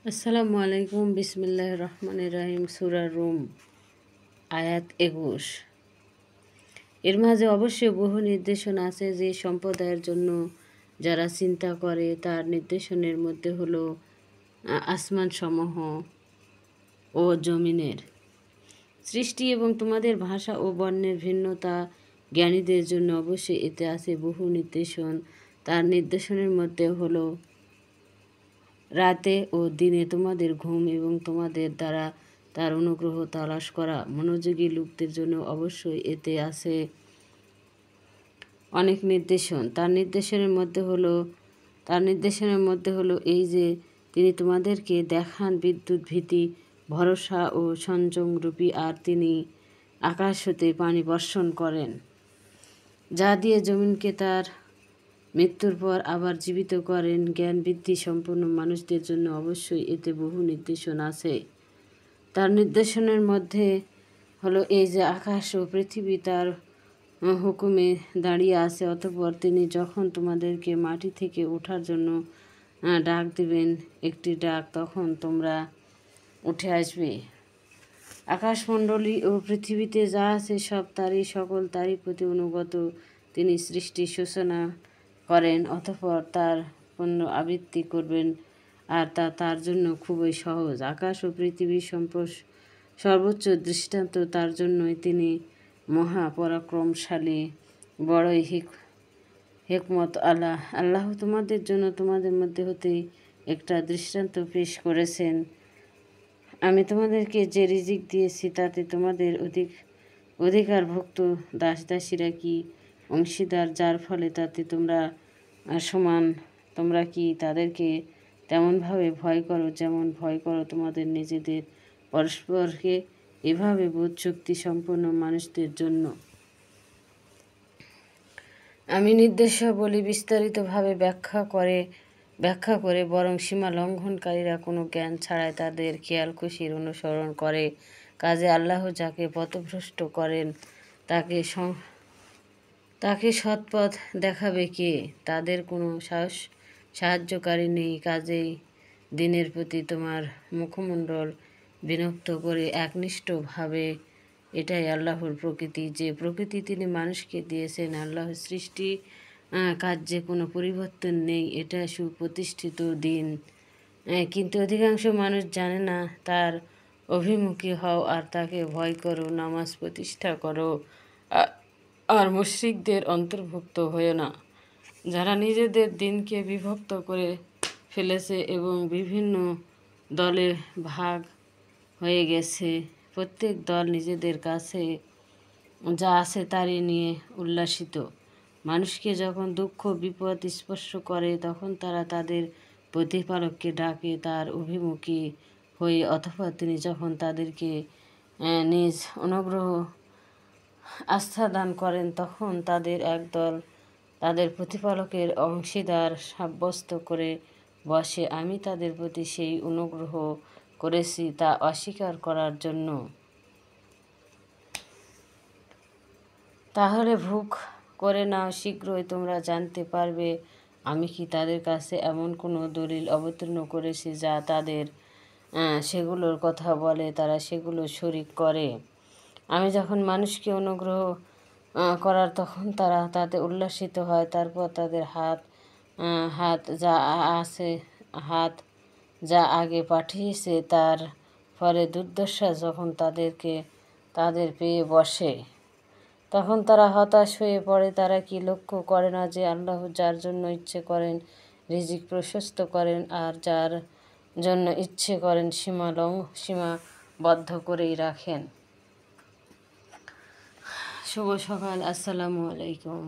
আসসালামু আলাইকুম। বিসমিল্লাহির রহমানির রহিম। সূরা রুম, আয়াত 21। এর মাঝে অবশ্যই বহু নির্দেশনা আছে যে সম্প্রদায়ের জন্য যারা চিন্তা করে। তার নির্দেশনের মধ্যে হলো আসমান সমূহ ও জমিনের সৃষ্টি এবং তোমাদের ভাষা ও বর্ণের ভিন্নতা। জ্ঞানীদের জন্য অবশ্যই এতে আছে বহু নির্দেশন। তার নির্দেশনের মধ্যে হলো রাতে ও দিনে তোমাদের ঘুম এবং তোমাদের দ্বারা তার অনুগ্রহ তালাশ করা। মনোযোগী লোকদের জন্য অবশ্যই এতে আছে অনেক নির্দেশন। তার নির্দেশনের মধ্যে হলো এই যে তিনি তোমাদেরকে দেখান বিদ্যুৎ ভীতি, ভরসা ও সংযমরূপী, আর তিনি আকাশ হতে পানি বর্ষণ করেন যা দিয়ে জমিনকে তার মৃত্যুর পর আবার জীবিত করেন। জ্ঞান বৃদ্ধি সম্পন্ন মানুষদের জন্য অবশ্যই এতে বহু নির্দেশন আছে। তার নির্দেশনের মধ্যে হলো এই যে আকাশ ও পৃথিবী তার হুকুমে দাঁড়িয়ে আছে। অতঃপর তিনি যখন তোমাদেরকে মাটি থেকে ওঠার জন্য ডাক দিবেন একটি ডাক, তখন তোমরা উঠে আসবে। আকাশমণ্ডলী ও পৃথিবীতে যা আছে সব তারই, সকল তারই প্রতি অনুগত। তিনি সৃষ্টির সূচনা করেন, অতঃপর তার পণ্য আবৃত্তি করবেন, আর তা তার জন্য খুবই সহজ। আকাশ ও পৃথিবীর সর্বোচ্চ দৃষ্টান্ত তার জন্যই তিনি মহাপরাক্রমশালী, বড়ই হিকমত আল্লাহ। আল্লাহ তোমাদের জন্য তোমাদের মধ্যে হতেই একটা দৃষ্টান্ত পেশ করেছেন। আমি তোমাদেরকে যে রিজিক দিয়েছি তাতে তোমাদের অধিকারভুক্ত দাসদাসীরা কি অংশীদার, যার ফলে তাতে তোমরা সমান। তোমরা কি তাদেরকে তেমনভাবে ভয় করো যেমন ভয় করো তোমাদের নিজেদের পরস্পরকে? এভাবে বোধশক্তি সম্পন্ন মানুষদের জন্য আমি নির্দেশাবলী বিস্তারিতভাবে ব্যাখ্যা করে বরং সীমা লঙ্ঘনকারীরা কোনো জ্ঞান ছাড়াই তাদের খেয়াল খুশির অনুসরণ করে। কাজে আল্লাহ যাকে পথভ্রষ্ট করেন তাকে সৎপথ দেখাবে কে? তাদের কোনো সাহায্যকারী নেই। কাজেই দিনের প্রতি তোমার মুখমণ্ডল বিনক্ত করে একনিষ্ঠভাবে, এটাই আল্লাহর প্রকৃতি। যে প্রকৃতি তিনি মানুষকে দিয়েছেন, আল্লাহর সৃষ্টি কার্যে কোনো পরিবর্তন নেই। এটা সুপ্রতিষ্ঠিত দিন, কিন্তু অধিকাংশ মানুষ জানে না। তার অভিমুখী হও আর তাকে ভয় করো, নামাজ প্রতিষ্ঠা করো, আর মুশরিকদের অন্তর্ভুক্ত হয়েও না, যারা নিজেদের দিনকে বিভক্ত করে ফেলেছে এবং বিভিন্ন দলে ভাগ হয়ে গেছে। প্রত্যেক দল নিজেদের কাছে যা আছে তারই নিয়ে উল্লাসিত। মানুষকে যখন দুঃখ বিপদ স্পর্শ করে তখন তারা তাদের প্রতিপালককে ডাকে তার অভিমুখী হয়ে। অথবা তিনি যখন তাদেরকে নিজ অনুগ্রহ আস্থা দান করেন তখন তাদের একদল তাদের প্রতিপালকের অংশীদার সাব্যস্ত করে বসে। আমি তাদের প্রতি সেই অনুগ্রহ করেছি তা অস্বীকার করার জন্য। তাহলে ভোগ করে নাও, শীঘ্রই তোমরা জানতে পারবে আমি কি তাদের কাছে এমন কোনো দলিল অবতীর্ণ করেছি যা তাদের সেগুলোর কথা বলে তারা সেগুলো শরিক করে। আমি যখন মানুষকে অনুগ্রহ করার তখন তারা তাতে উল্লাসিত হয়। তারপর তাদের হাত যা আগে পাঠিয়েছে তার ফলে দুর্দশা যখন তাদের পেয়ে বসে তখন তারা হতাশ হয়ে পড়ে। তারা কি লক্ষ্য করে না যে আল্লাহ যার জন্য ইচ্ছে করেন রিজিক প্রশস্ত করেন, আর যার জন্য ইচ্ছে করেন সীমাবদ্ধ করেই রাখেন। শুভ সকাল। আসসালামু আলাইকুম।